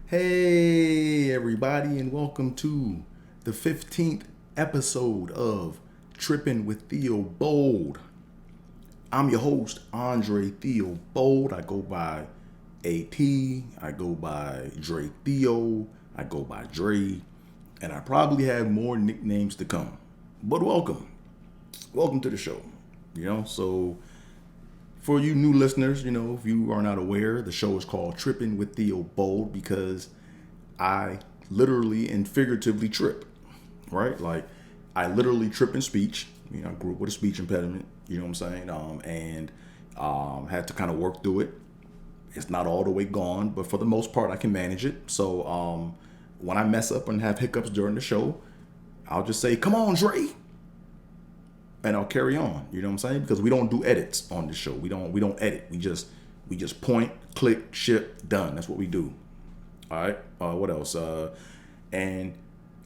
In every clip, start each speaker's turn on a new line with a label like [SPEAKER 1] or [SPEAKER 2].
[SPEAKER 1] Hey, everybody, and welcome to the 15th episode of Trippin with Theobold. I'm your host, Andre Theobold. I go by AT, I go by Dre Theo, I go by Dre, and I probably have more nicknames to come. But welcome. Welcome to the show. So for you new listeners, if you are not aware, the show is called Trippin with Theobold because I literally and figuratively trip, right? Like I literally trip in speech. I grew up with a speech impediment, you know what I'm saying? Had to kind of work through it. It's not all the way gone, but for the most part, I can manage it. So when I mess up and have hiccups during the show, I'll just say, "Come on, Dre," and I'll carry on. You know what I'm saying? Because we don't do edits on this show. We don't edit. We just point, click, ship, done. That's what we do. All right. What else? And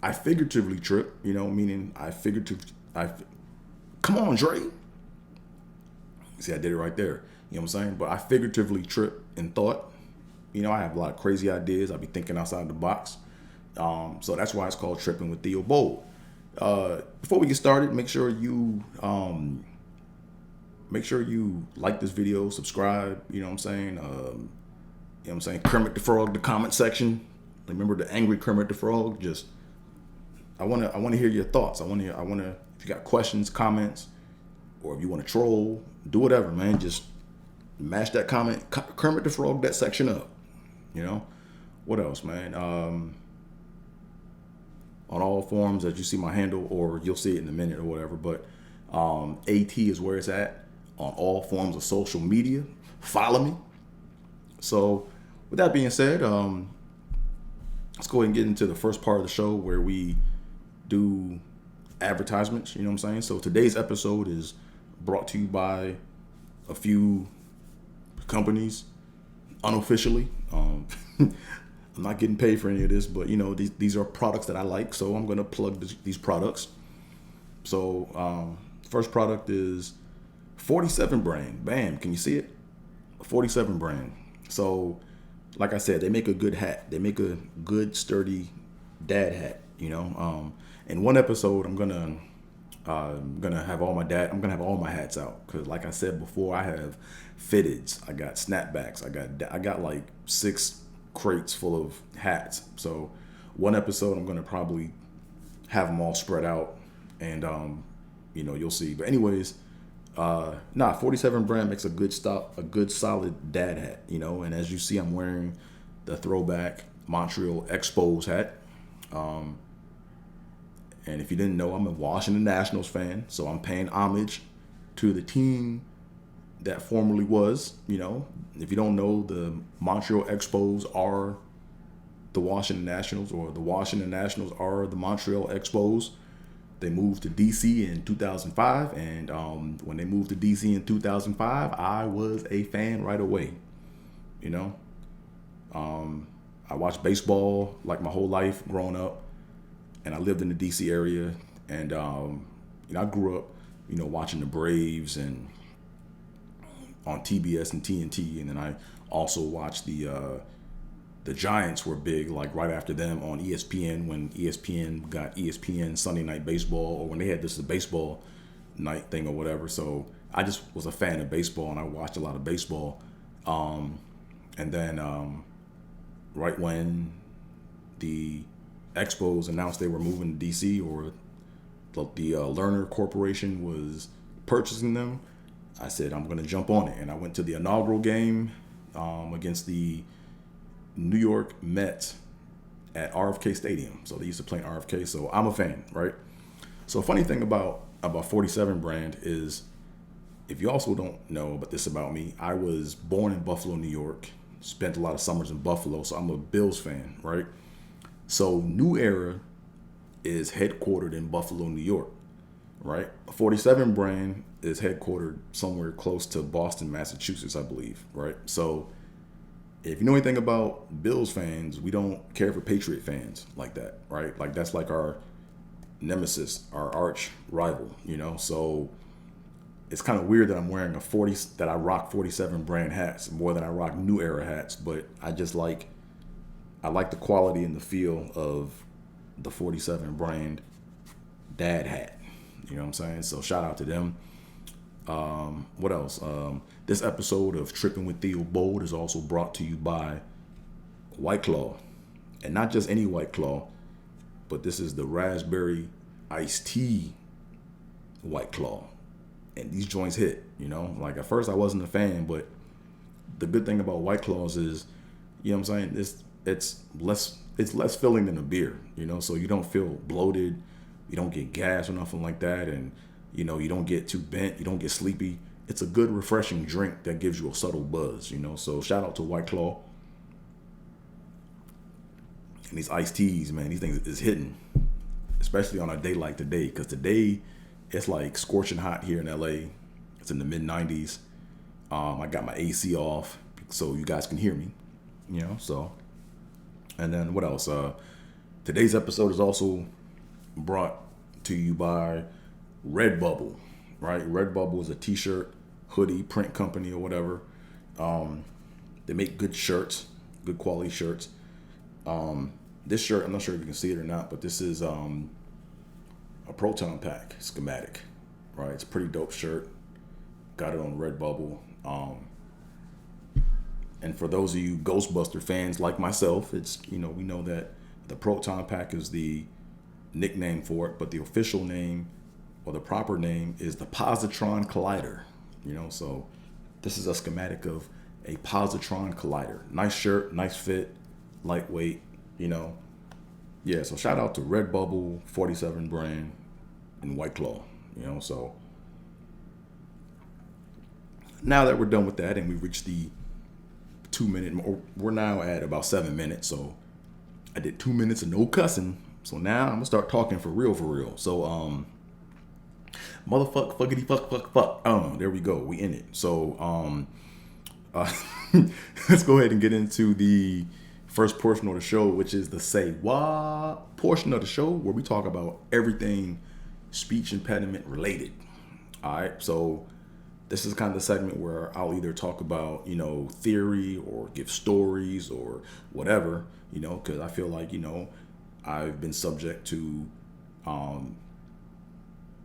[SPEAKER 1] I figuratively trip. Meaning come on, Dre. See, I did it right there. You know what I'm saying? But I figuratively trip in thought. I have a lot of crazy ideas. I be thinking outside the box. So that's why it's called Tripping with Theobold. Before we get started, make sure you like this video, subscribe. You know what I'm saying? Kermit the Frog, the comment section. Remember the angry Kermit the Frog? I wanna hear your thoughts. I wanna if you got questions, comments, or if you wanna troll, do whatever, man. Just mash that comment, Kermit the Frog that section up. What else, man? On all forms, as you see my handle, or you'll see it in a minute or whatever. But AT is where it's at on all forms of social media. Follow me. So with that being said, let's go ahead and get into the first part of the show where we do advertisements. You know what I'm saying? So today's episode is brought to you by a few companies unofficially. I'm not getting paid for any of this, but these are products that I like, so I'm gonna plug these products. So first product is 47 brand. Bam, can you see it? 47 brand. So like I said, they make a good hat. They make a good sturdy dad hat. In one episode, I'm gonna have all my hats out because, like I said before, I have fitteds, I got snapbacks, I got like 6 crates full of hats. So one episode I'm gonna probably have them all spread out, and you'll see. But anyways, 47 brand makes a good solid dad hat. And as you see, I'm wearing the throwback Montreal Expos hat. And if you didn't know, I'm a Washington Nationals fan, so I'm paying homage to the team that formerly was. If you don't know, the Montreal Expos are the Washington Nationals, or the Washington Nationals are the Montreal Expos. They moved to DC in 2005, and when they moved to DC in 2005, I was a fan right away. I watched baseball like my whole life growing up, and I lived in the DC area, and I grew up, watching the Braves and on TBS and TNT, and then I also watched the Giants were big, like right after them on ESPN, when ESPN got ESPN Sunday Night Baseball, or when they had this baseball night thing or whatever. So I just was a fan of baseball, and I watched a lot of baseball. And then right when the Expos announced they were moving to DC, or the Lerner Corporation was purchasing them, I said, I'm going to jump on it. And I went to the inaugural game against the New York Mets at RFK Stadium. So they used to play in RFK. So I'm a fan, right? So a funny thing about 47 brand is, if you also don't know about this about me, I was born in Buffalo, New York, spent a lot of summers in Buffalo. So I'm a Bills fan, right? So New Era is headquartered in Buffalo, New York, right? 47 brand is headquartered somewhere close to Boston, Massachusetts, I believe, right? So if you know anything about Bills fans, we don't care for Patriot fans like that, right? Like that's like our nemesis, our arch rival, So it's kind of weird that I'm wearing I rock 47 brand hats more than I rock New Era hats, but I just like I like the quality and the feel of the 47 brand dad hat. You know what I'm saying? So shout out to them. What else? This episode of Trippin with Theobold is also brought to you by White Claw. And not just any White Claw, but this is the raspberry iced tea White Claw. And these joints hit, you know? Like at first I wasn't a fan, but the good thing about White Claws is, you know what I'm saying? It's less filling than a beer, you know? So you don't feel bloated, you don't get gas or nothing like that, and you know, you don't get too bent, you don't get sleepy. It's a good refreshing drink that gives you a subtle buzz, you know? So shout out to White Claw. And these iced teas, man, these things is hitting, especially on a day like today, because today it's like scorching hot here in LA. It's in the mid 90s. I got my AC off so you guys can hear me, you know, so. And then what else? Today's episode is also brought to you by Redbubble, right? Redbubble is a t-shirt, hoodie, print company or whatever. They make good shirts, good quality shirts. This shirt, I'm not sure if you can see it or not, but this is a proton pack schematic, right? It's a pretty dope shirt. Got it on Redbubble. And for those of you Ghostbuster fans like myself, it's, you know, we know that the proton pack is the nickname for it, but the official name or the proper name is the positron collider, you know. So this is a schematic of a positron collider. Nice shirt, nice fit, lightweight, you know. Yeah, so shout out to Redbubble, 47 brand, and White Claw, you know. So now that we're done with that and we reached the 2 minute, we're now at about 7 minutes. So I did 2 minutes of no cussing. So now I'm gonna start talking for real, for real. So motherfuck, fuckity, fuck. There we go. We in it. So let's go ahead and get into the first portion of the show, which is the Say What portion of the show, where we talk about everything speech impediment related. All right. So this is kind of the segment where I'll either talk about, you know, theory or give stories or whatever, you know, because I feel like, you know, I've been subject to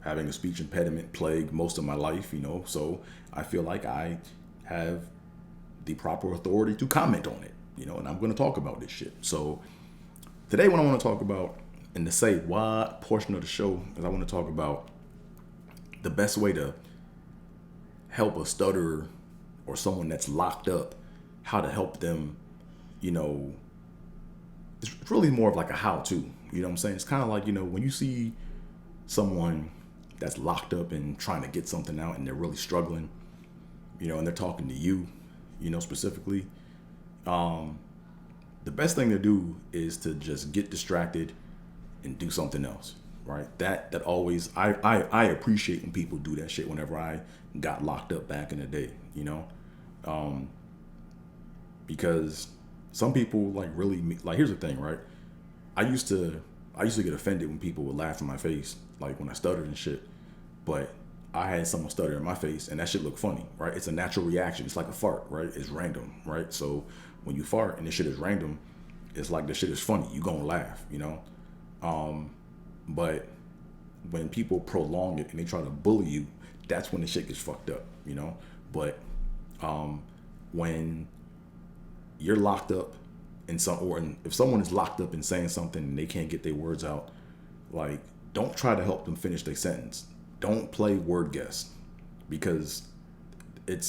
[SPEAKER 1] having a speech impediment plague most of my life, you know, so I feel like I have the proper authority to comment on it, you know, and I'm going to talk about this shit. So today what I want to talk about in the Say What portion of the show is I want to talk about the best way to help a stutterer or someone that's locked up, how to help them, you know. It's really more of like a how-to, you know what I'm saying? It's kind of like, you know, when you see someone that's locked up and trying to get something out and they're really struggling, you know, and they're talking to you, you know, specifically, the best thing to do is to just get distracted and do something else, right? That always, I appreciate when people do that shit whenever I got locked up back in the day, you know, because some people like really, like, here's the thing, right? I used to get offended when people would laugh in my face, like when I stuttered and shit, but I had someone stutter in my face and that shit looked funny, right? It's a natural reaction. It's like a fart, right? It's random, right? So when you fart and this shit is random, it's like the shit is funny. You gonna laugh, you know? But when people prolong it and they try to bully you, that's when the shit gets fucked up, you know? But when you're locked up in if someone is locked up in saying something and they can't get their words out, like, don't try to help them finish their sentence. Don't play word guess, because when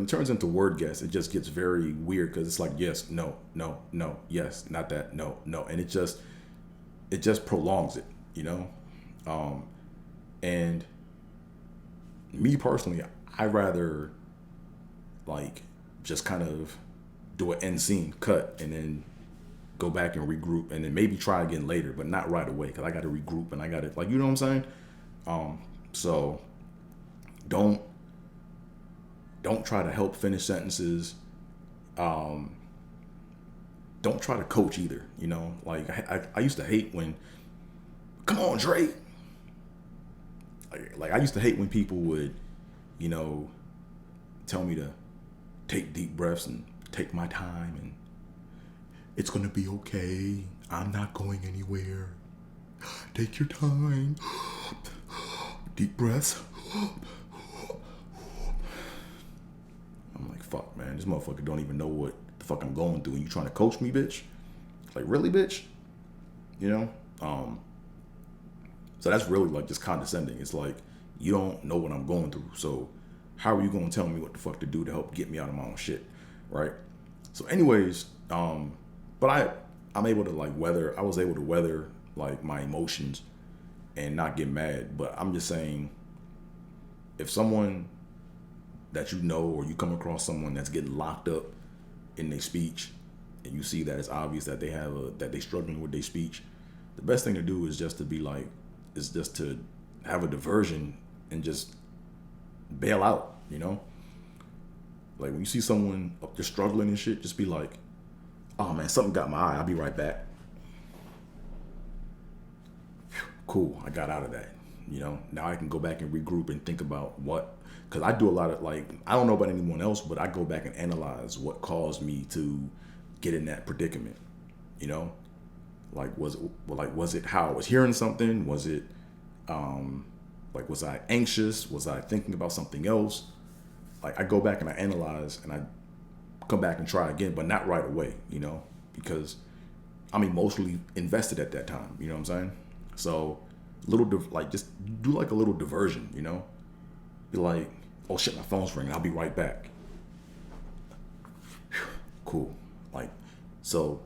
[SPEAKER 1] it turns into word guess, it just gets very weird, because it's like, yes, no, yes, not that, no, and it just prolongs it, you know. And me personally, I rather like just kind of do an end scene cut and then go back and regroup and then maybe try again later, but not right away, because I got to regroup and I got to, like, you know what I'm saying? So don't try to help finish sentences. Don't try to coach either, you know? Like, I used to hate when, come on, Dre. Like I used to hate when people would, you know, tell me to take deep breaths and take my time and it's gonna be okay. I'm not going anywhere. Take your time. Deep breaths. I'm like, fuck, man, this motherfucker don't even know what the fuck I'm going through, and you trying to coach me, bitch? Like, really, bitch? You know? So that's really like just condescending. It's like, you don't know what I'm going through, so how are you gonna tell me what the fuck to do to help get me out of my own shit, right? So anyways, but I'm able to I was able to weather like my emotions and not get mad. But I'm just saying, if someone that you know, or you come across someone that's getting locked up in their speech, and you see that it's obvious that that they struggling with their speech, the best thing to do is just to have a diversion and just bail out, you know? Like, when you see someone up there struggling and shit, just be like, oh man, something got my eye, I'll be right back. Cool, I got out of that. You know, now I can go back and regroup and think about because I do a lot of, I don't know about anyone else, but I go back and analyze what caused me to get in that predicament. You know, was it how I was hearing something? Was it, was I anxious? Was I thinking about something else? Like, I go back and I analyze and I come back and try again, but not right away, you know, because I'm emotionally invested at that time. You know what I'm saying? So, just do a little diversion, you know? Be like, oh shit, my phone's ringing, I'll be right back. Cool. So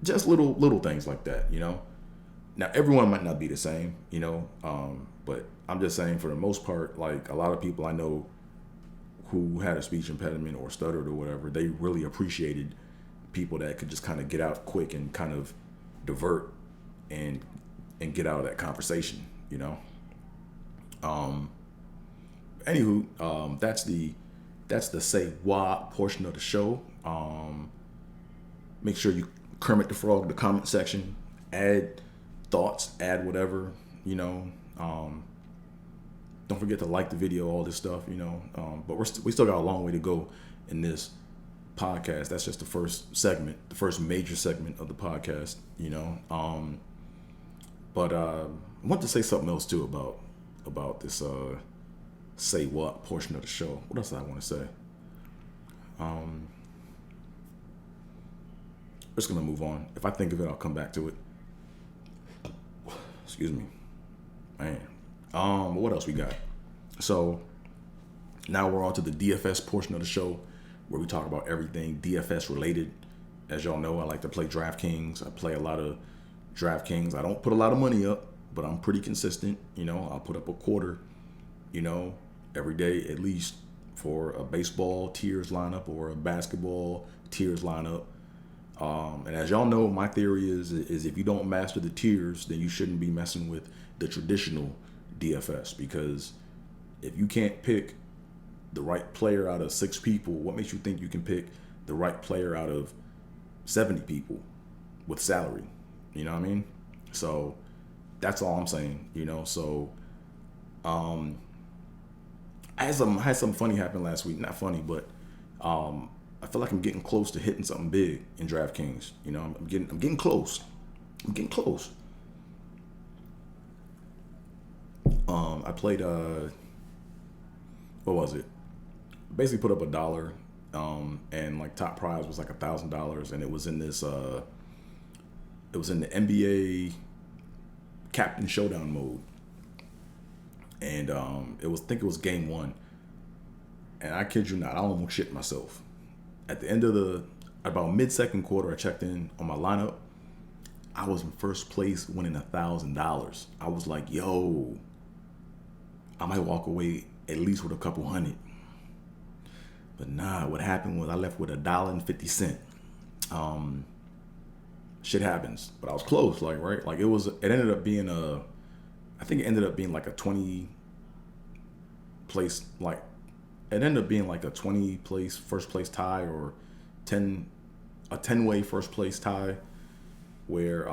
[SPEAKER 1] just little things like that, you know? Now, everyone might not be the same, you know? But I'm just saying, for the most part, a lot of people I know who had a speech impediment or stuttered or whatever, they really appreciated people that could just kind of get out quick and kind of divert and get out of that conversation, you know? Anywho, that's the say what portion of the show. Make sure you Kermit the Frog in the comment section, add thoughts, add whatever, you know. Don't forget to like the video, all this stuff, you know. But we still got a long way to go in this podcast. That's just the first segment, the first major segment of the podcast, you know. But I want to say something else too about this say what portion of the show. What else I want to say? I'm just gonna move on. If I think of it, I'll come back to it. Excuse me, man. What else we got? So now we're on to the DFS portion of the show, where we talk about everything DFS related. As y'all know, I like to play DraftKings. I play a lot of DraftKings. I don't put a lot of money up, but I'm pretty consistent. You know, I'll put up a quarter, you know, every day at least, for a baseball tiers lineup or a basketball tiers lineup. And as y'all know, my theory is if you don't master the tiers, then you shouldn't be messing with the traditional DFS, because if you can't pick the right player out of 6 people, what makes you think you can pick the right player out of 70 people with salary? You know what I mean? So that's all I'm saying, you know. So I had something funny happen last week. Not funny, but I feel like I'm getting close to hitting something big in DraftKings. You know, I'm getting close. I'm getting close. I played what was it? Basically put up $1, and top prize was $1,000, and it was in this it was in the NBA Captain Showdown mode. And I think it was game 1. And I kid you not, I almost shit myself. At the end of about mid-second quarter, I checked in on my lineup. I was in first place, winning $1,000. I was like, yo, I might walk away at least with a couple hundred. But nah, what happened was I left with $1.50. Shit happens, but I was close, right? It ended up being I think it ended up being a 20 place, it ended up being a 20 place first place tie, or a 10-way first place tie, where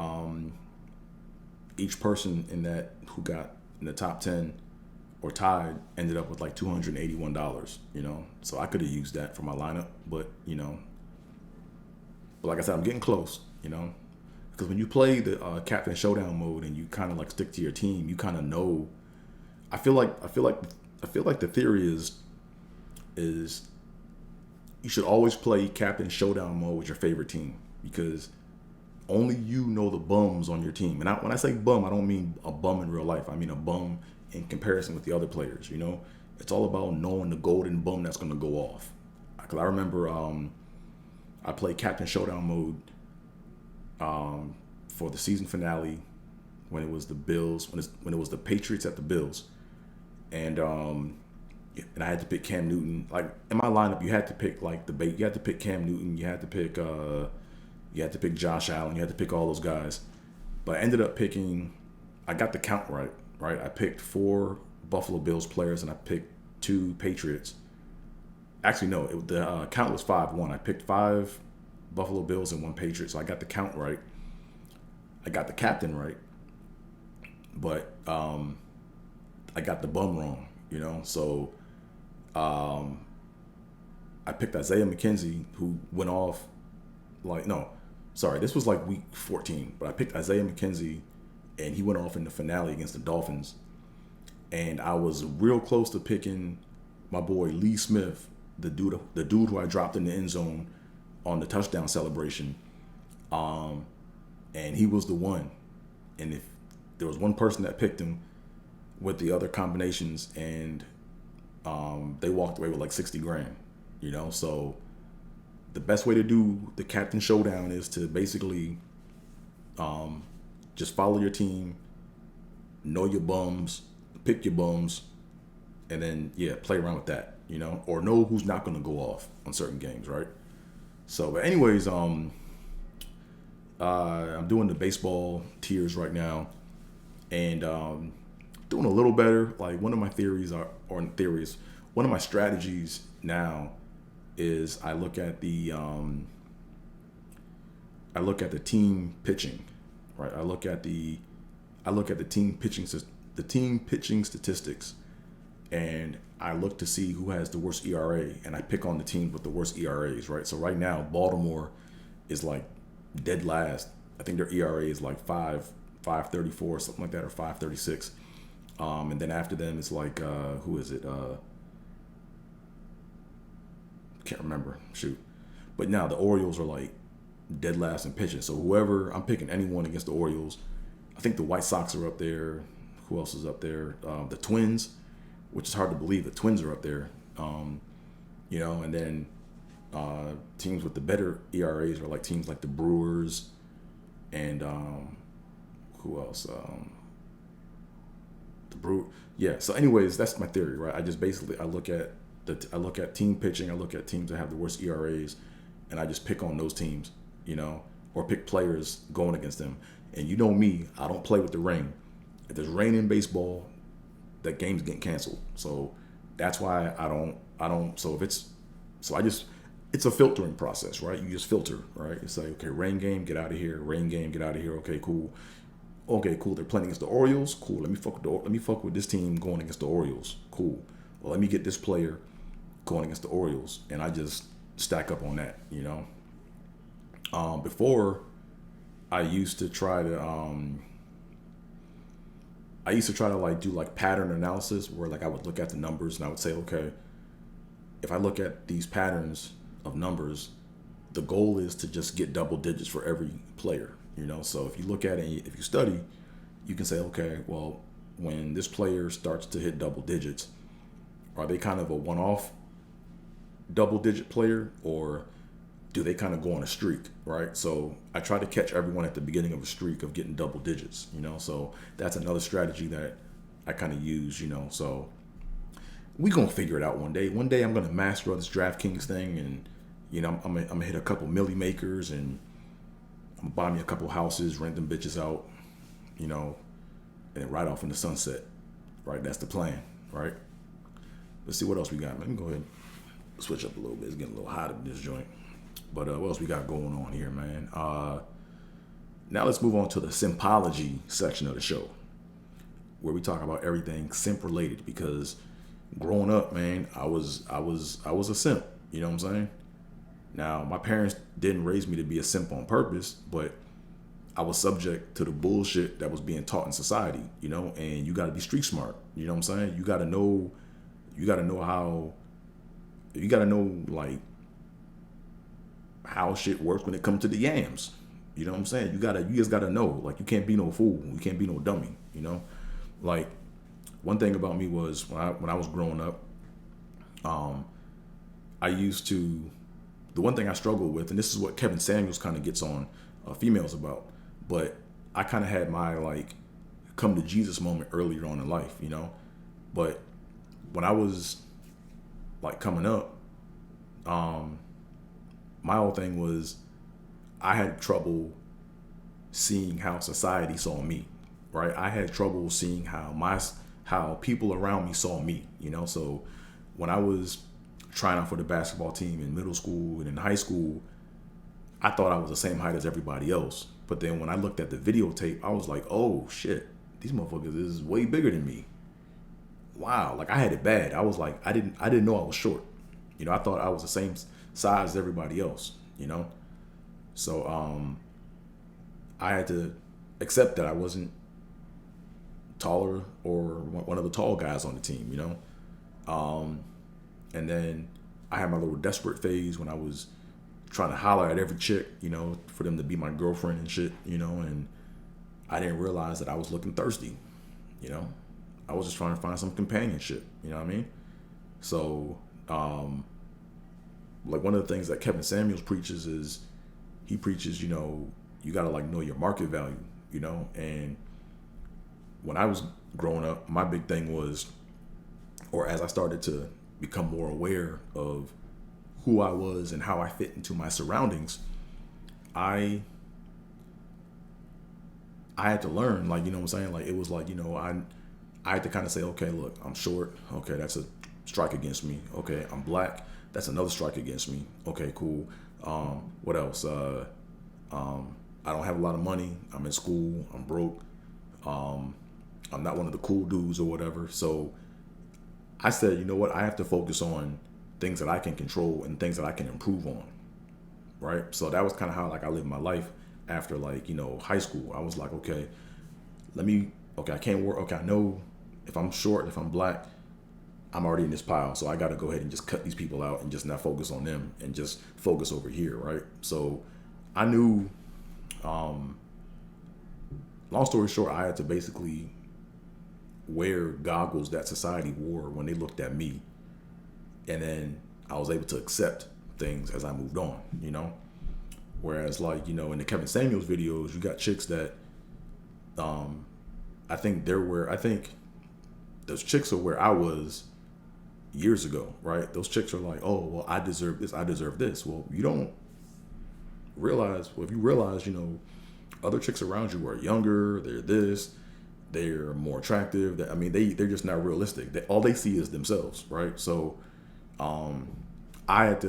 [SPEAKER 1] each person in that who got in the top 10 or tied ended up with $281, you know. So I could have used that for my lineup, but you know, But like I said, I'm getting close, because when you play the Captain Showdown mode and you kind of like stick to your team, you kind of know. I feel like the theory is you should always play Captain Showdown mode with your favorite team because only you know the bums on your team. And when I say bum, I don't mean a bum in real life. I mean a bum in comparison with the other players. It's all about knowing the golden bum that's going to go off. Because I remember I played Captain Showdown mode for the season finale when it was the Bills, when it was the Patriots at the Bills, and I had to pick Cam Newton. Like in my lineup, you had to pick like you had to pick Cam Newton, you had to pick Josh Allen, you had to pick all those guys. But I ended up picking. I got the count right. Right, I picked 4 Buffalo Bills players and I picked 2 Patriots. Actually, no, the count was 5-1. I picked 5 Buffalo Bills and 1 Patriot, so I got the count right. I got the captain right, but I got the bum wrong. So I picked Isaiah McKenzie, who went off this was like week 14, but I picked Isaiah McKenzie, and he went off in the finale against the Dolphins. And I was real close to picking my boy Lee Smith, the dude who I dropped in the end zone on the touchdown celebration. And he was the one. And if there was one person that picked him with the other combinations, and they walked away with like 60 grand, So the best way to do the Captain Showdown is to basically just follow your team, know your bums, pick your bums, and then play around with that, or know who's not going to go off on certain games, right? So, but anyways, I'm doing the baseball tiers right now, and doing a little better. Like one of my one of my strategies now is I look at the team pitching. Right, I look at the team pitching statistics, and I look to see who has the worst ERA, and I pick on the team with the worst ERAs. Right, so right now Baltimore is like dead last. I think their ERA is like 5.34, something like that, or 5.36. And then after them it's like who is it? Can't remember. Shoot, but now the Orioles are like dead last in pitching. So whoever, I'm picking anyone against the Orioles. I think the White Sox are up there. Who else is up there? The Twins, which is hard to believe. The Twins are up there. And then teams with the better ERAs are like teams like the Brewers and who else? The Brew. Yeah. So anyways, that's my theory, right? I just basically I look at team pitching. I look at teams that have the worst ERAs, and I just pick on those teams. Or pick players going against them. And you know me, I don't play with the rain. If there's rain in baseball, that game's getting canceled. So that's why I don't. So it's a filtering process, right? You just filter, right? It's like, okay, rain game, get out of here. Rain game, get out of here. Okay, cool. They're playing against the Orioles. Cool. Let me fuck with this team going against the Orioles. Cool. Well, let me get this player going against the Orioles, and I just stack up on that, Before, I used to try to like do like pattern analysis, where like I would look at the numbers and I would say, okay, if I look at these patterns of numbers, the goal is to just get double digits for every player, So if you look at it, if you study, you can say, okay, well, when this player starts to hit double digits, are they kind of a one-off double digit player, or do they kind of go on a streak, right? So I try to catch everyone at the beginning of a streak of getting double digits, So that's another strategy that I kind of use, So we gonna figure it out one day. One day I'm gonna master this DraftKings thing, and I'm gonna hit a couple milli makers, and I'm gonna buy me a couple houses, rent them bitches out, and then ride off in the sunset, right? That's the plan, right? Let's see what else we got. Let me go ahead and switch up a little bit. It's getting a little hot in this joint. But what else we got going on here, man? Now let's move on to the simpology section of the show, where we talk about everything simp related. Because growing up, man, I was a simp. You know what I'm saying? Now, my parents didn't raise me to be a simp on purpose, but I was subject to the bullshit that was being taught in society, and you got to be street smart. You know what I'm saying? You got to know how, you got to know like how shit works when it comes to the yams. You know what I'm saying? You just got to know, like, you can't be no fool. You can't be no dummy, Like, one thing about me was when I was growing up, I used to, the one thing I struggled with, and this is what Kevin Samuels kind of gets on females about, but I kind of had my like come to Jesus moment earlier on in life, But when I was like coming up, my whole thing was I had trouble seeing how society saw me, right? I had trouble seeing how people around me saw me, So when I was trying out for the basketball team in middle school and in high school, I thought I was the same height as everybody else. But then when I looked at the videotape, I was like, oh shit, these motherfuckers is way bigger than me. Wow, like I had it bad. I was like, I didn't know I was short. I thought I was the same size as everybody else, So I had to accept that I wasn't taller or one of the tall guys on the team, And then I had my little desperate phase when I was trying to holler at every chick, for them to be my girlfriend and shit, and I didn't realize that I was looking thirsty, I was just trying to find some companionship, you know what I mean? So, like one of the things that Kevin Samuels preaches is he preaches, you gotta like know your market value, and when I was growing up, my big thing was, or as I started to become more aware of who I was and how I fit into my surroundings, I had to learn, like, you know what I'm saying? Like, it was like, I had to kind of say, okay, look, I'm short. Okay, that's a strike against me. Okay, I'm black. That's another strike against me. Okay, cool. What else? I don't have a lot of money. I'm in school. I'm broke. I'm not one of the cool dudes or whatever. So I said, you know what? I have to focus on things that I can control and things that I can improve on. Right. So that was kind of how like I lived my life after like, high school. I was like, okay, I can't work. Okay, I know if I'm short, if I'm black, I'm already in this pile. So I got to go ahead and just cut these people out and just not focus on them and just focus over here. Right. So I knew, long story short, I had to basically wear goggles that society wore when they looked at me. And then I was able to accept things as I moved on, Whereas like, in the Kevin Samuels videos, you got chicks that, I think those chicks are where I was years ago, right? Those chicks are like, oh, well, I deserve this. I deserve this. Well, you don't realize, if you realize, other chicks around you are younger, they're more attractive. They're just not realistic. All they see is themselves, right? So, I had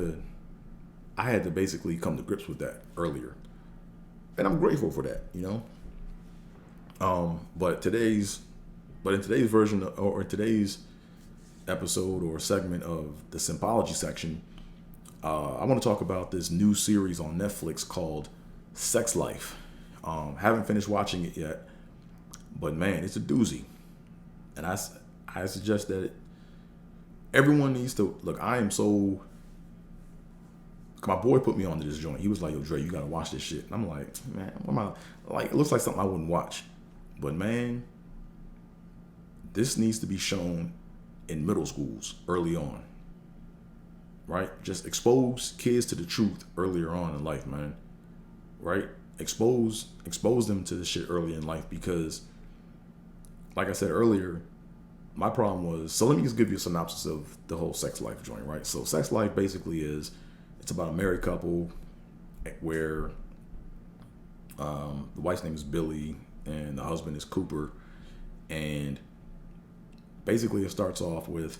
[SPEAKER 1] to basically come to grips with that earlier, and I'm grateful for that, But in today's version or in today's episode or segment of the Sympology section, I want to talk about this new series on Netflix called Sex Life. Haven't finished watching it yet, but man, it's a doozy. And I suggest that everyone needs to look. My boy put me onto this joint. He was like, yo, Dre, you got to watch this shit. And I'm like, man, what am I, like, it looks like something I wouldn't watch. But man, this needs to be shown in middle schools early on, right? Just expose kids to the truth earlier on in life, man, right? Expose them to this shit early in life because, like I said earlier, my problem was, so let me just give you a synopsis of the whole Sex Life joint, right? So Sex Life basically it's about a married couple where the wife's name is Billy and the husband is Cooper, and basically it starts off with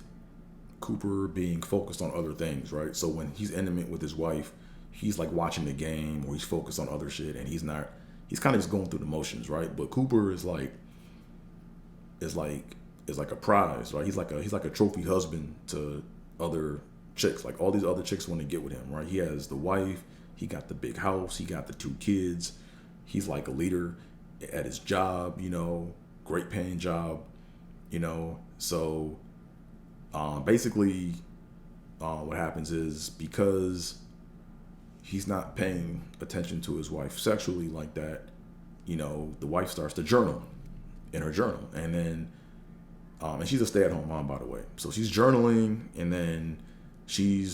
[SPEAKER 1] Cooper being focused on other things, right? So when he's intimate with his wife, he's like watching the game or he's focused on other shit, and he's kind of just going through the motions, right? But Cooper is like a prize, right? He's like a trophy husband to other chicks. Like all these other chicks want to get with him, right? He has the wife, he got the big house, he got the 2 kids. He's like a leader at his job, great paying job, So basically, what happens is because he's not paying attention to his wife sexually like that, the wife starts to journal in her journal, and then and she's a stay-at-home mom, by the way. So she's journaling, and then she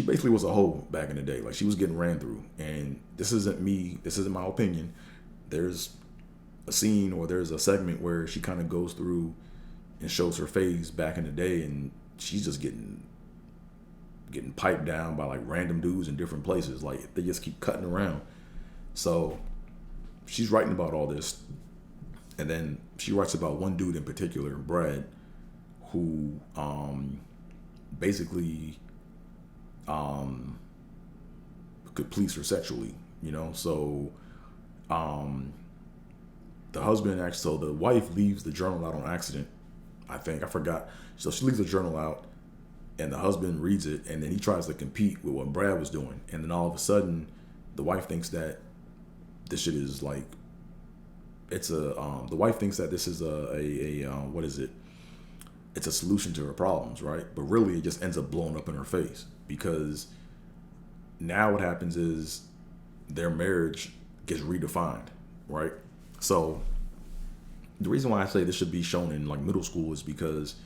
[SPEAKER 1] basically was a hoe back in the day. Like, she was getting ran through. And this isn't my opinion. There's a scene, or there's a segment where she kind of goes through and shows her phase back in the day, and she's just getting piped down by like random dudes in different places. Like, they just keep cutting around. So she's writing about all this. And then she writes about one dude in particular, Brad, who basically could please her sexually, So the husband so the wife leaves the journal out on accident. I forgot. So she leaves the journal out, and the husband reads it, and then he tries to compete with what Brad was doing. And then all of a sudden, the wife thinks that this shit is like, the wife thinks that this is what is it? It's a solution to her problems, right? But really, it just ends up blowing up in her face, because now what happens is their marriage gets redefined, right? So the reason why I say this should be shown in like middle school is because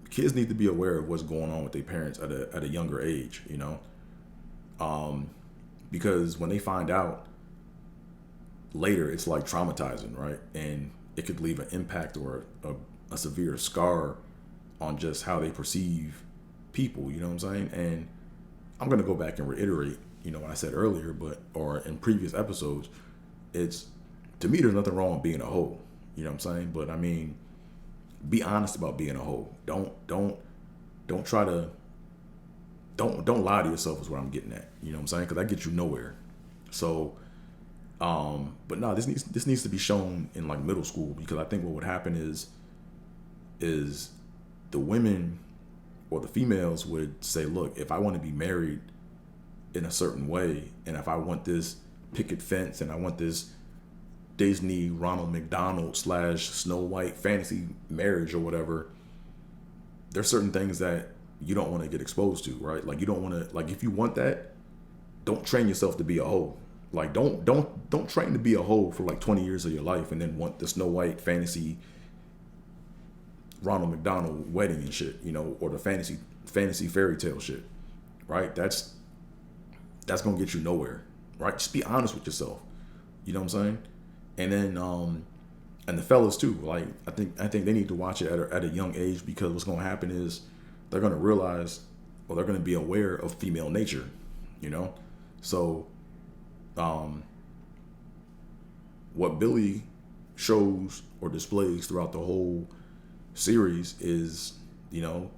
[SPEAKER 1] kids need to be aware of what's going on with their parents at a younger age, because when they find out later, it's like traumatizing, right? And it could leave an impact or a severe scar on just how they perceive people, you know what I'm saying? And I'm going to go back and reiterate, what I said earlier, or in previous episodes. It's, to me, there's nothing wrong with being a hoe, you know what I'm saying? But I mean, be honest about being a hoe. Don't try to, don't lie to yourself is what I'm getting at, you know what I'm saying? Because that gets you nowhere. So, but no, this needs to be shown in like middle school, because I think what would happen is the women or the females would say, look, if I want to be married in a certain way, and if I want this picket fence, and I want this Disney Ronald McDonald / Snow White fantasy marriage or whatever, there's certain things that you don't want to get exposed to, right? Like, you don't want to, like, if you want that, don't train yourself to be a hoe. Like, don't train to be a hoe for like 20 years of your life and then want the Snow White fantasy Ronald McDonald wedding and shit, or the fantasy fairy tale shit, right? That's gonna get you nowhere, right? Just be honest with yourself, you know what I'm saying? And then and the fellas too, like, I think they need to watch it at a young age, because what's gonna happen is they're gonna realize, or they're gonna be aware of female nature, So what Billy shows or displays throughout the whole series is,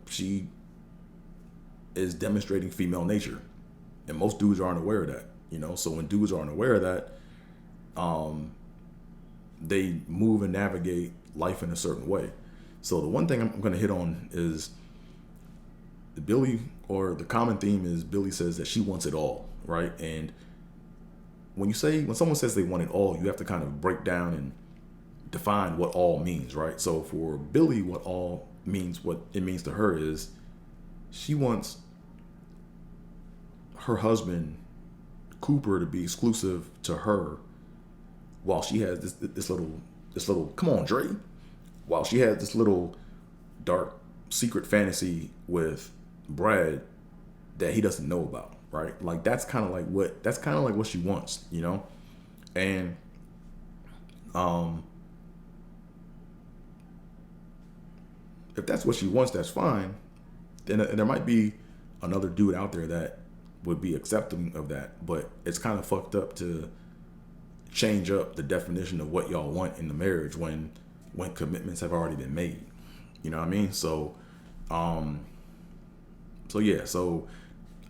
[SPEAKER 1] she is demonstrating female nature, and most dudes aren't aware of that, So when dudes aren't aware of that, they move and navigate life in a certain way. So the one thing I'm going to hit on is the common theme is Billy says that she wants it all, right? And when someone says they want it all, you have to kind of break down and define what all means, right? So for Billy, what it means to her is she wants her husband, Cooper, to be exclusive to her, while she has this little come on, Dre, while she has this little dark secret fantasy with Brad that he doesn't know about, right? Like, that's kind of like what she wants, And if that's what she wants, that's fine. Then there might be another dude out there that would be accepting of that, but it's kind of fucked up to change up the definition of what y'all want in the marriage when commitments have already been made. You know what I mean? So I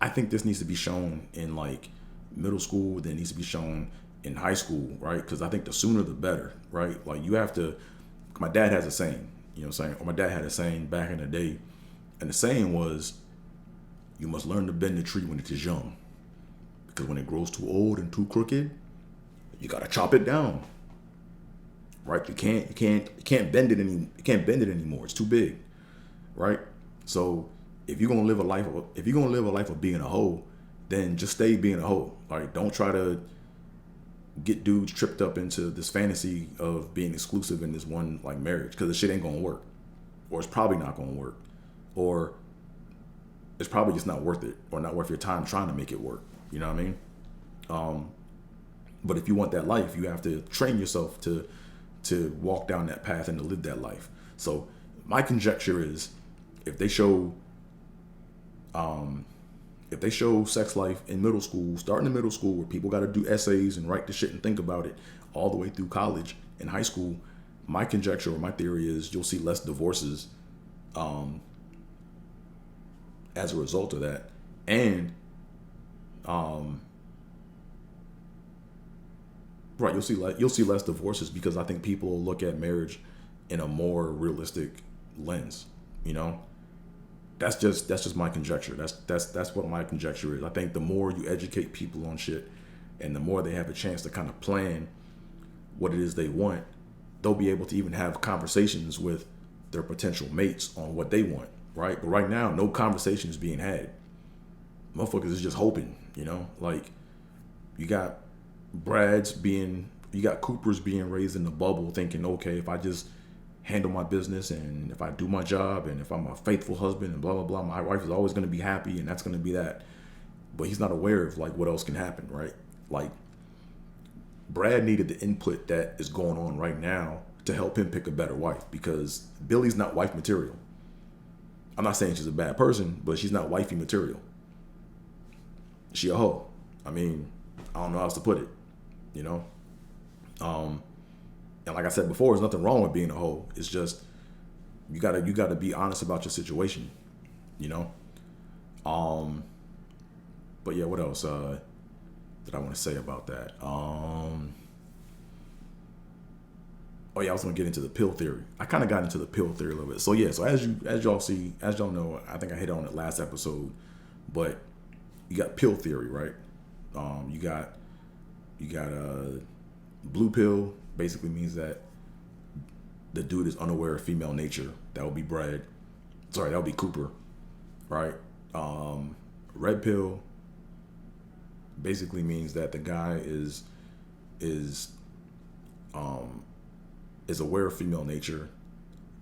[SPEAKER 1] think this needs to be shown in like middle school. Then it needs to be shown in high school, right? Because I think the sooner the better, right? Like, you have to. My dad has a saying, you know what I'm saying? Or my dad had a saying back in the day. And the saying was, you must learn to bend the tree when it is young, because when it grows too old and too crooked, you gotta chop it down. Right? You can't bend it anymore. It's too big. Right? So if you're gonna live a life of being a hoe, then just stay being a hoe. Like, don't try to get dudes tripped up into this fantasy of being exclusive in this one like marriage, because the shit ain't gonna work, or it's probably not gonna work, or it's probably just not worth it, or not worth your time trying to make it work. You know what I mean? But if you want that life, you have to train yourself to walk down that path and to live that life. So my conjecture is, if they show sex life in middle school, starting in middle school, where people got to do essays and write the shit and think about it, all the way through college and high school, my conjecture or my theory is you'll see less divorces as a result of that. And right, you'll see less divorces, because I think people will look at marriage in a more realistic lens. You know, that's just my conjecture. That's what my conjecture is. I think the more you educate people on shit, and the more they have a chance to kind of plan what it is they want, they'll be able to even have conversations with their potential mates on what they want. Right? But right now, no conversation is being had. Motherfuckers is just hoping. You know, like, you got Coopers being raised in the bubble, thinking, okay, if I just handle my business, and if I do my job, and if I'm a faithful husband, and blah blah blah, my wife is always going to be happy, and that's going to be that. But he's not aware of like what else can happen, right? Like, Brad needed the input that is going on right now to help him pick a better wife, because Billy's not wife material. I'm not saying she's a bad person, but she's not wifey material. She a hoe. I mean, I don't know how else to put it, you know? And like I said before, there's nothing wrong with being a hoe. It's just, you gotta be honest about your situation, you know? But yeah, what else did I want to say about that? Oh yeah, I was gonna get into the pill theory. I kind of got into the pill theory a little bit. So yeah, so as y'all know, I think I hit on it last episode, but you got pill theory, right? You got blue pill. Basically means that the dude is unaware of female nature. That would be Brad. Sorry, that would be Cooper, right? Red pill basically means that the guy is aware of female nature,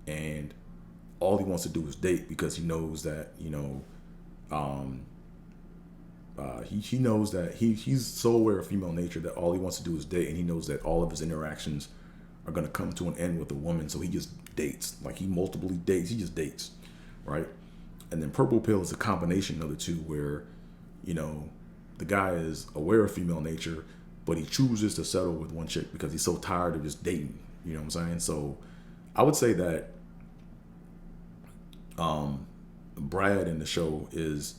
[SPEAKER 1] and all he wants to do is date, because he knows that, you know, he knows that he's so aware of female nature that all he wants to do is date, and he knows that all of his interactions are going to come to an end with a woman, so he just dates. Like, he multiply dates, he just dates, right? And then purple pill is a combination of the two, where, you know, the guy is aware of female nature, but he chooses to settle with one chick because he's so tired of just dating. You know what I'm saying? So I would say that Brad in the show is,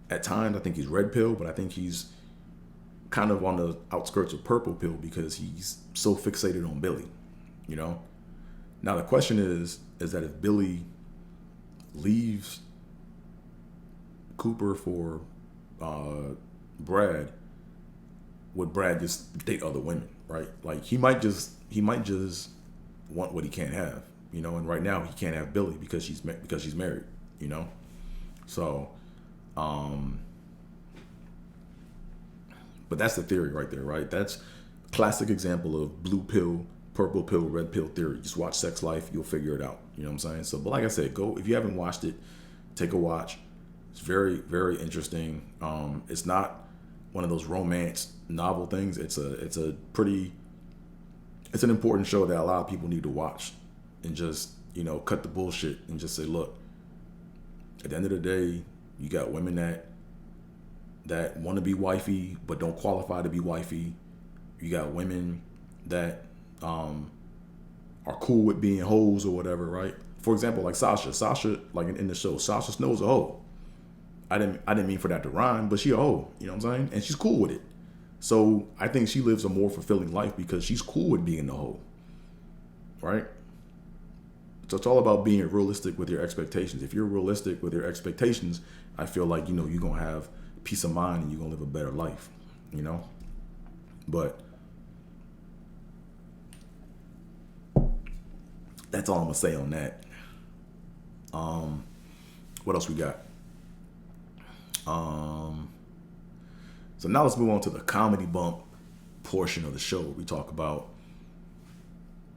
[SPEAKER 1] at times, I think he's red pill, but I think he's kind of on the outskirts of purple pill, because he's so fixated on Billy, you know? Now the question is that if Billy leaves Cooper for Brad, would Brad just date other women, right? Like, he might just want what he can't have, you know? And right now he can't have Billy because she's married, you know? So, but that's the theory right there, right? That's classic example of blue pill, purple pill, red pill theory. Just watch Sex Life, you'll figure it out. You know what I'm saying? So, but like I said, go, if you haven't watched it, take a watch. It's very, very interesting. It's not one of those romance novel things. It's an important show that a lot of people need to watch, and just, you know, cut the bullshit and just say, look, at the end of the day, you got women that want to be wifey but don't qualify to be wifey. You got women that are cool with being hoes or whatever, right? For example, like Sasha, like in the show, Sasha Snow's a hoe. I didn't mean for that to rhyme, but she a hoe, you know what I'm saying? And she's cool with it. So I think she lives a more fulfilling life because she's cool with being the hoe, right? So it's all about being realistic with your expectations. If you're realistic with your expectations, I feel like, you know, you're going to have peace of mind and you're going to live a better life, you know? But that's all I'm going to say on that. What else we got? So now let's move on to the comedy bump portion of the show. We talk about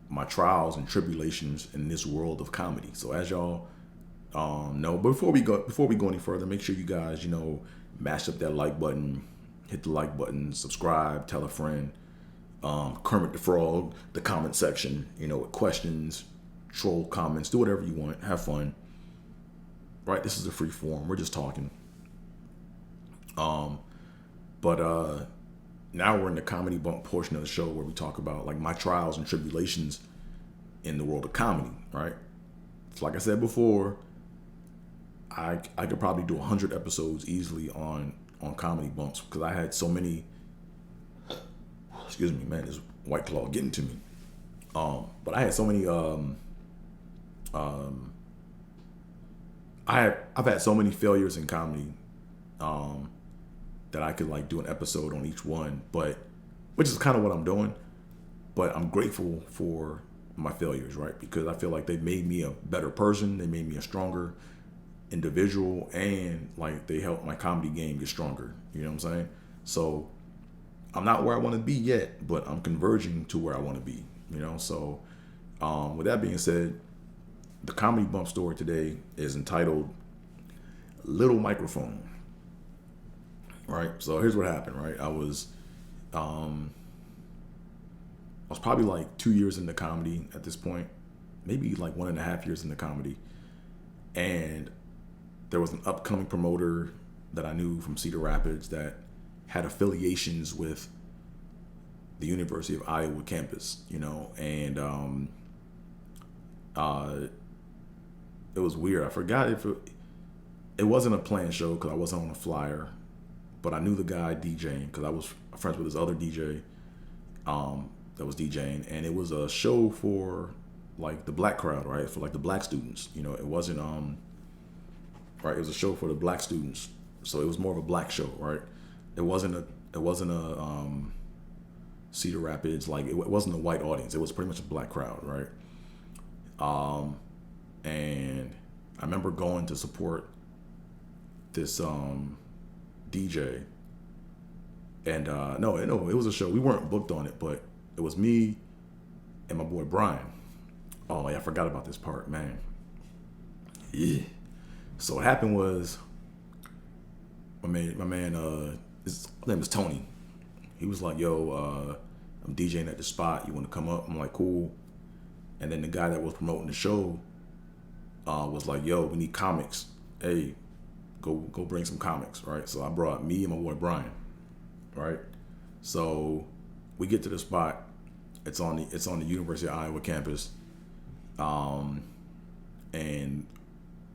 [SPEAKER 1] my trials and tribulations in this world of comedy. So as y'all know, before we go any further, make sure you guys, you know, mash up that like button, hit the like button, subscribe, tell a friend, Kermit the Frog, the comment section, you know, with questions, troll comments, do whatever you want, have fun. Right, this is a free form. We're just talking. But now we're in the comedy bump portion of the show where we talk about like my trials and tribulations in the world of comedy, right? So like I said before, I could probably do 100 episodes easily on comedy bumps because I had so many. Excuse me, man, this White Claw getting to me. But I had so many. I've had so many failures in comedy. That I could like do an episode on each one, but which is kind of what I'm doing. But I'm grateful for my failures, right? Because I feel like they made me a better person. They made me a stronger individual, and like they helped my comedy game get stronger. You know what I'm saying? So I'm not where I want to be yet, but I'm converging to where I want to be. You know, so with that being said, the comedy bump story today is entitled "Little Microphone." Right, so here's what happened. Right, I was probably like 2 years into comedy at this point, maybe like 1.5 years into comedy, and there was an upcoming promoter that I knew from Cedar Rapids that had affiliations with the University of Iowa campus, you know, and it was weird. I forgot if it wasn't a planned show because I wasn't on a flyer. But I knew the guy DJing because I was friends with this other DJ that was DJing, and it was a show for like the black crowd, right? For like the black students, you know. It wasn't right. It was a show for the black students, so it was more of a black show, right? It wasn't a Cedar Rapids, like it wasn't a white audience. It was pretty much a black crowd, right? And I remember going to support this DJ, and no, it was a show. We weren't booked on it, but it was me and my boy Brian. Oh yeah, I forgot about this part, man. Yeah. So what happened was my man, his name is Tony. He was like, "Yo, I'm DJing at the spot. You want to come up?" I'm like, "Cool." And then the guy that was promoting the show was like, "Yo, we need comics. Hey, go bring some comics," right? So I brought me and my boy Brian, right? So we get to the spot. It's on the University of Iowa campus, and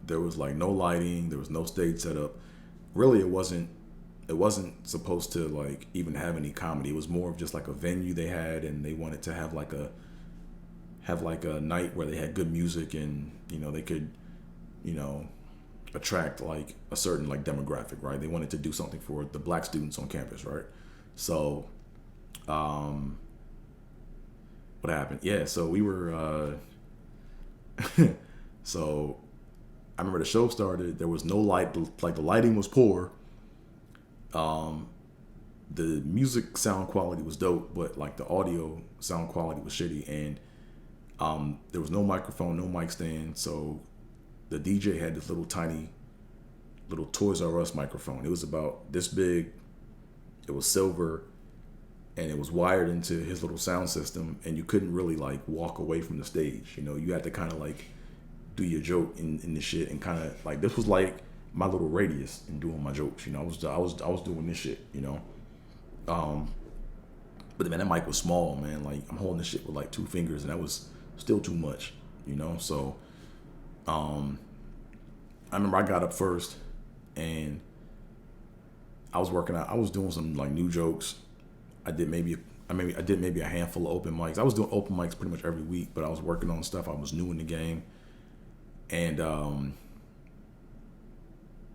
[SPEAKER 1] there was like no lighting. There was no stage set up. Really, it wasn't supposed to like even have any comedy. It was more of just like a venue they had, and they wanted to have like a night where they had good music, and you know they could, you know, attract like a certain like demographic, right? They wanted to do something for the black students on campus, right? So what happened? Yeah, so we were so I remember the show started, there was no light, like the lighting was poor. The music sound quality was dope, but like the audio sound quality was shitty, and there was no microphone, no mic stand. So the DJ had this little tiny little Toys R Us microphone. It was about this big. It was silver, and it was wired into his little sound system, and you couldn't really like walk away from the stage. You know, you had to kind of like do your joke in the shit, and kind of like this was like my little radius in doing my jokes. You know, I was doing this shit. You know, but man, that mic was small, man. Like I'm holding this shit with like 2 fingers, and that was still too much. You know, so I remember I got up first, and I was working out. I was doing some like new jokes. I did maybe a handful of open mics. I was doing open mics pretty much every week, but I was working on stuff. I was new in the game. And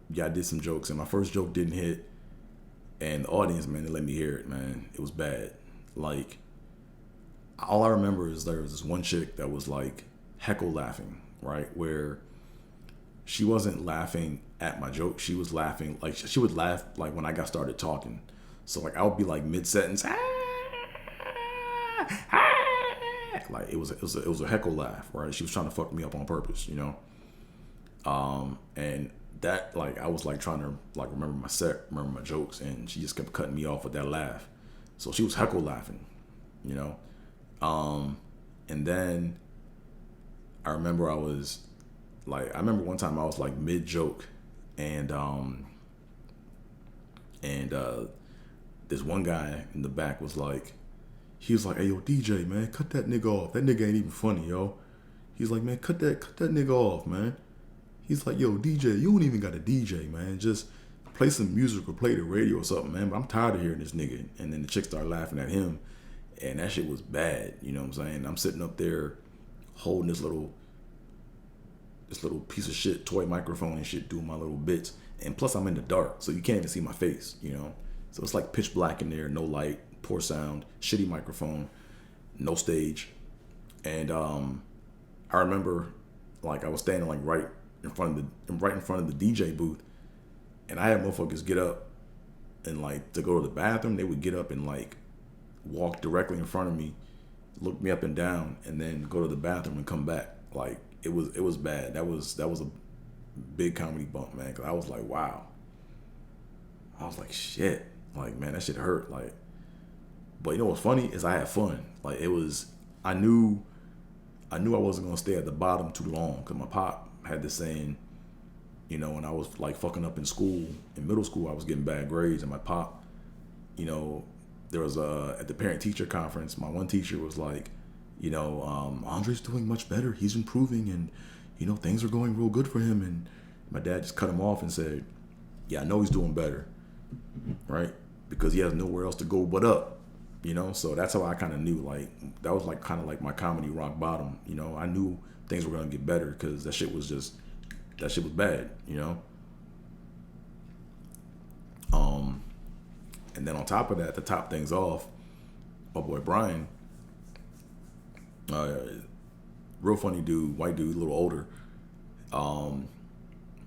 [SPEAKER 1] yeah, I did some jokes, and my first joke didn't hit. And the audience, man, they let me hear it, man. It was bad. Like, all I remember is there was this one chick that was like heckle laughing, right? Where she wasn't laughing at my joke. She was laughing, like, she would laugh like when I got started talking. So like I would be like mid sentence, like it was a heckle laugh, right? She was trying to fuck me up on purpose, you know. And that, like, I was like trying to like remember my set, remember my jokes, and she just kept cutting me off with that laugh. So she was heckle laughing, you know. And then I remember I remember one time I was like mid joke, and this one guy in the back was like, he was like, "Hey yo, DJ, man, cut that nigga off. That nigga ain't even funny, yo." He's like, "Man, cut that nigga off, man." He's like, "Yo, DJ, you don't even got a DJ, man. Just play some music or play the radio or something, man. But I'm tired of hearing this nigga." And then the chick started laughing at him, and that shit was bad. You know what I'm saying? I'm sitting up there holding this little piece of shit toy microphone and shit, doing my little bits. And plus, I'm in the dark, so you can't even see my face, you know? So it's like pitch black in there, no light, poor sound, shitty microphone, no stage. And I remember, like, I was standing like right in front of the DJ booth, and I had motherfuckers get up and, like, to go to the bathroom. They would get up and like walk directly in front of me, look me up and down, and then go to the bathroom and come back. Like, it was bad. That was a big comedy bump, man. Cause I was like, wow. I was like, shit. Like, man, that shit hurt. Like, but you know what's funny is I had fun. Like, I knew I wasn't gonna stay at the bottom too long, cause my pop had this saying, you know, when I was like fucking up in school, in middle school, I was getting bad grades, and my pop, you know, there was at the parent teacher conference, my one teacher was like, you know, Andre's doing much better. He's improving, and, you know, things are going real good for him. And my dad just cut him off and said, "Yeah, I know he's doing better, right? Because he has nowhere else to go but up." You know, so that's how I kind of knew, like, that was like kind of like my comedy rock bottom. You know, I knew things were gonna get better because that shit was bad. You know. And then on top of that, to top things off, my boy Brian, real funny dude, white dude, a little older.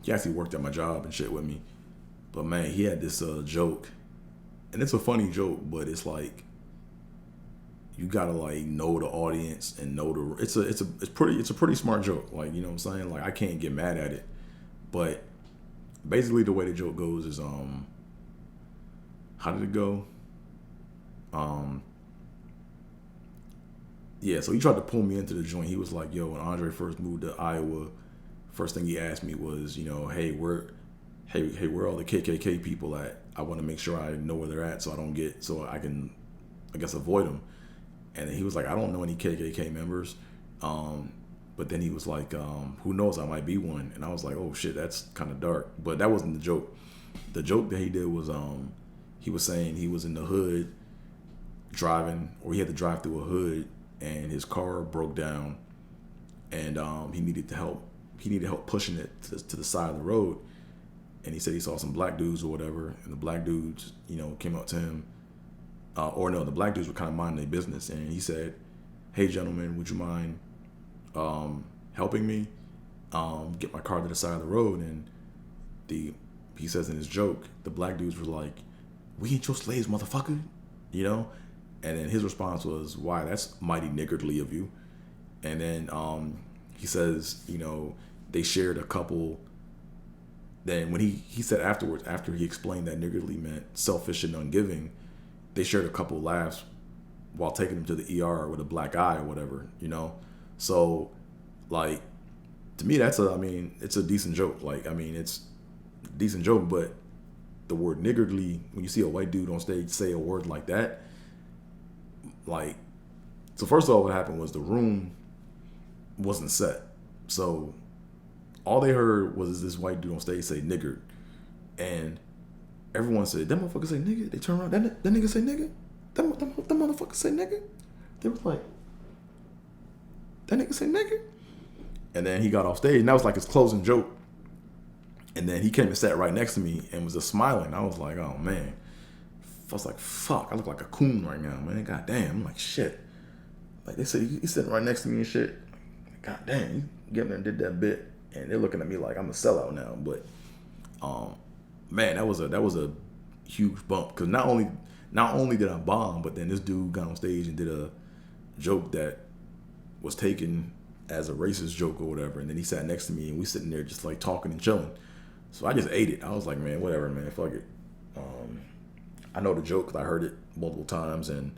[SPEAKER 1] He actually worked at my job and shit with me. But man, he had this joke, and it's a funny joke, but it's like, you gotta like know the audience and know it's a pretty smart joke. Like, you know what I'm saying? Like, I can't get mad at it. But basically the way the joke goes is how did it go? Yeah, so he tried to pull me into the joint. He was like, "Yo, when Andre first moved to Iowa, first thing he asked me was, you know, hey, where are all the KKK people at? I want to make sure I know where they're at, so I can, I guess, avoid them." And then he was like, "I don't know any KKK members." But then he was like, "Who knows? I might be one." And I was like, "Oh shit, that's kind of dark." But that wasn't the joke. The joke that he did was, he was saying he was in the hood driving, or he had to drive through a hood, and his car broke down, and he needed help pushing it to the side of the road. And he said he saw some black dudes or whatever, and the black dudes, you know, came up to him, the black dudes were kind of minding their business, and he said, "Hey gentlemen, would you mind helping me get my car to the side of the road?" And he says in his joke, the black dudes were like, "We ain't your slaves, motherfucker," you know. And then his response was, "Why, that's mighty niggardly of you." And then he says, you know, they shared a couple. Then when he said afterwards, after he explained that niggardly meant selfish and ungiving, they shared a couple laughs while taking him to the ER with a black eye or whatever, you know. So, like, to me, it's a decent joke. Like, I mean, it's a decent joke, but the word niggardly, when you see a white dude on stage say a word like that, like, so first of all, what happened was the room wasn't set. So all they heard was this white dude on stage say niggard. And everyone said, "That motherfucker say nigga?" They turned around, that nigga say nigga? That motherfucker say nigga? They was like, "That nigga say nigga?" And then he got off stage, and that was like his closing joke. And then he came and sat right next to me and was just smiling. I was like, oh man. I was like, fuck, I look like a coon right now, man. God damn. I'm like, shit. Like they said, he's sitting right next to me and shit. God damn, you get there and did that bit. And they're looking at me like I'm a sellout now. But man, that was a huge bump. Because not only did I bomb, but then this dude got on stage and did a joke that was taken as a racist joke or whatever. And then he sat next to me and we sitting there just like talking and chilling. So I just ate it. I was like, man, whatever, man, fuck it. I know the joke because I heard it multiple times, and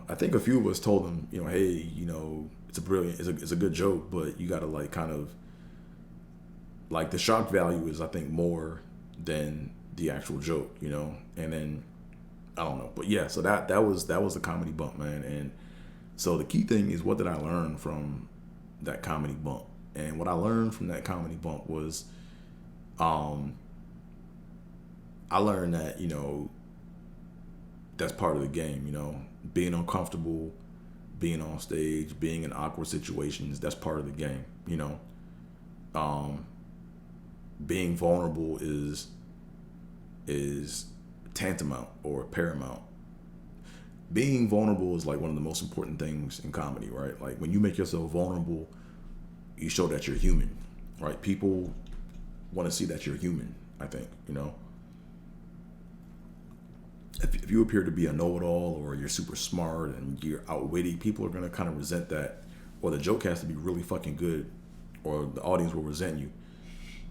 [SPEAKER 1] I think a few of us told him, hey, it's a good joke, but you got to like kind of like the shock value is I think more than the actual joke, and then I don't know, but yeah, so that was the comedy bump, man, and so the key thing is what did I learn from that comedy bump, and what I learned from that comedy bump was, I learned that, that's part of the game, being uncomfortable, being on stage, being in awkward situations, that's part of the game, being vulnerable is tantamount or paramount. Being vulnerable is like one of the most important things in comedy, right? Like when you make yourself vulnerable, you show that you're human, right? People want to see that you're human, I think, If you appear to be a know-it-all or you're super smart and you're outwitty, people are going to kind of resent that, or the joke has to be really fucking good or the audience will resent you.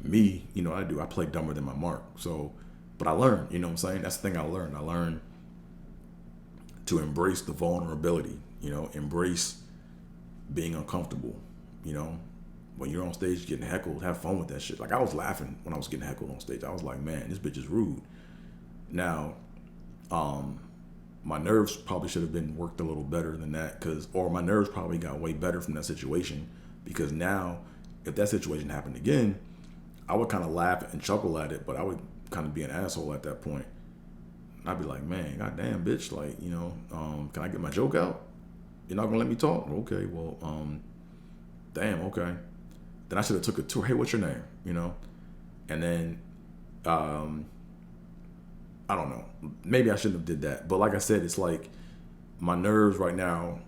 [SPEAKER 1] Me, I play dumber than my mark. So, but I learned, what I'm saying? That's the thing I learned. I learned to embrace the vulnerability, embrace being uncomfortable, when you're on stage getting heckled, have fun with that shit. Like I was laughing when I was getting heckled on stage. I was like, man, this bitch is rude. Now, my nerves probably should have been worked a little better than that, or my nerves probably got way better from that situation, because now if that situation happened again, I would kind of laugh and chuckle at it, but I would kind of be an asshole at that point. I'd be like, man, goddamn, bitch, like, can I get my joke out? You're not gonna let me talk? Okay, well, damn, okay. Then I should have took a tour. Hey, what's your name? And then, I don't know. Maybe I shouldn't have did that. But like I said, it's like my nerves right now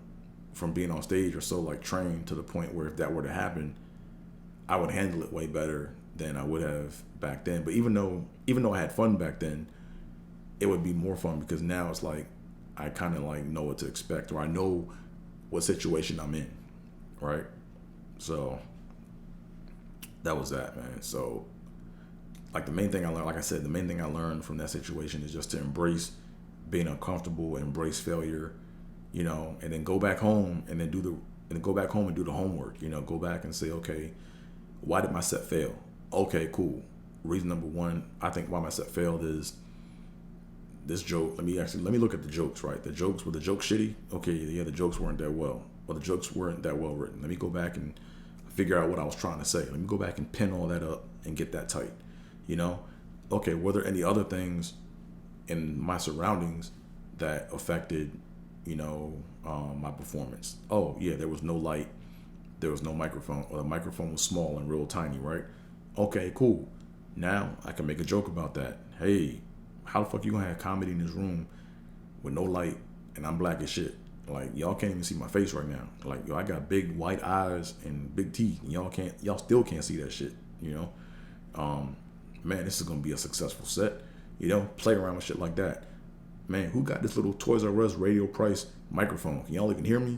[SPEAKER 1] from being on stage are so like trained to the point where if that were to happen, I would handle it way better than I would have back then. But even though I had fun back then, it would be more fun because now it's like I kind of like know what to expect, or I know what situation I'm in, right? So that was that, man. So like the main thing I learned, like I said, the main thing I learned from that situation is just to embrace being uncomfortable, embrace failure, and then go back home and then do the homework, go back and say, okay, why did my set fail? Okay, cool. Reason number one, I think why my set failed is this joke. Let me look at the jokes, right? Were the jokes shitty? Okay, yeah, the jokes weren't that well. Well, the jokes weren't that well written. Let me go back and figure out what I was trying to say. Let me go back and pin all that up and get that tight. Okay, were there any other things in my surroundings that affected, my performance? Oh yeah, there was no light, there was no microphone, or the microphone was small and real tiny, right? Okay, cool. Now I can make a joke about that. Hey, how the fuck you gonna have comedy in this room with no light and I'm black as shit? Like y'all can't even see my face right now. Like I got big white eyes and big teeth, and y'all still can't see that shit, Man, this is gonna be a successful set. Play around with shit like that. Man, who got this little Toys R Us radio price microphone? Can y'all even hear me?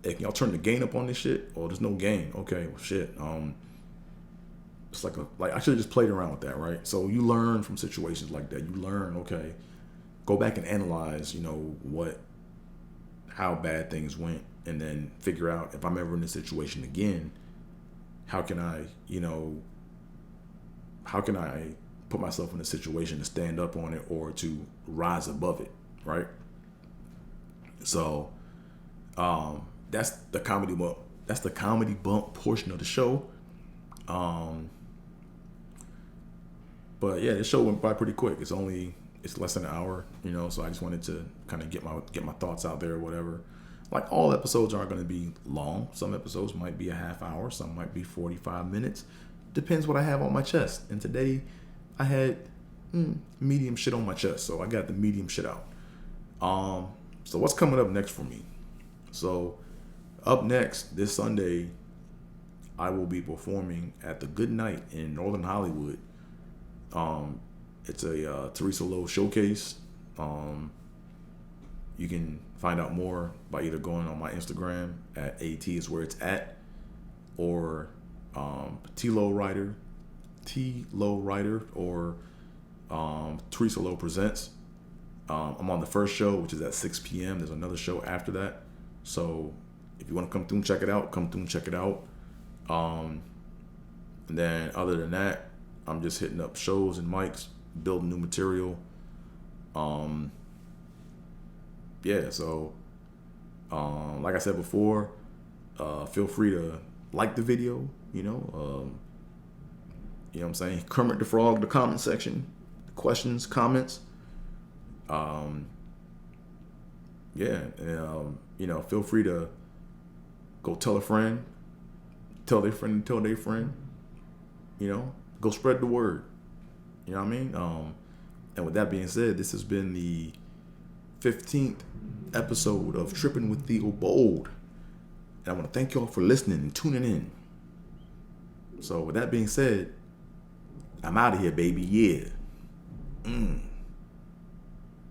[SPEAKER 1] Hey, can y'all turn the gain up on this shit? Oh, there's no gain. Okay, well shit. It's like I should have just played around with that, right? So you learn from situations like that. You learn, okay, go back and analyze, how bad things went, and then figure out if I'm ever in this situation again, how can I put myself in a situation to stand up on it or to rise above it, right? So that's the comedy bump. That's the comedy bump portion of the show. But yeah, this show went by pretty quick. It's less than an hour, so I just wanted to kind of get my thoughts out there or whatever. Like, all episodes aren't going to be long. Some episodes might be a half hour. Some might be 45 minutes. Depends what I have on my chest. And today I had medium shit on my chest. So I got the medium shit out. So what's coming up next for me? So up next this Sunday, I will be performing at the Good Night in Northern Hollywood. It's a Teresa Lowe showcase. You can find out more by either going on my Instagram at AT is where it's at, or T Low Writer, or Teresa Lowe Presents. I'm on the first show, which is at 6 p.m. There's another show after that. So if you want to come through and check it out, come through and check it out. And then other than that, I'm just hitting up shows and mics, building new material. Yeah, so like I said before, feel free to like the video, you know what I'm saying? Kermit the Frog, the comment section, questions, comments. Feel free to go tell a friend, tell their friend, tell their friend, go spread the word. You know what I mean? And with that being said, this has been the 15th episode of Trippin with Theobold. And I want to thank y'all for listening and tuning in. So with that being said, I'm out of here, baby. Yeah.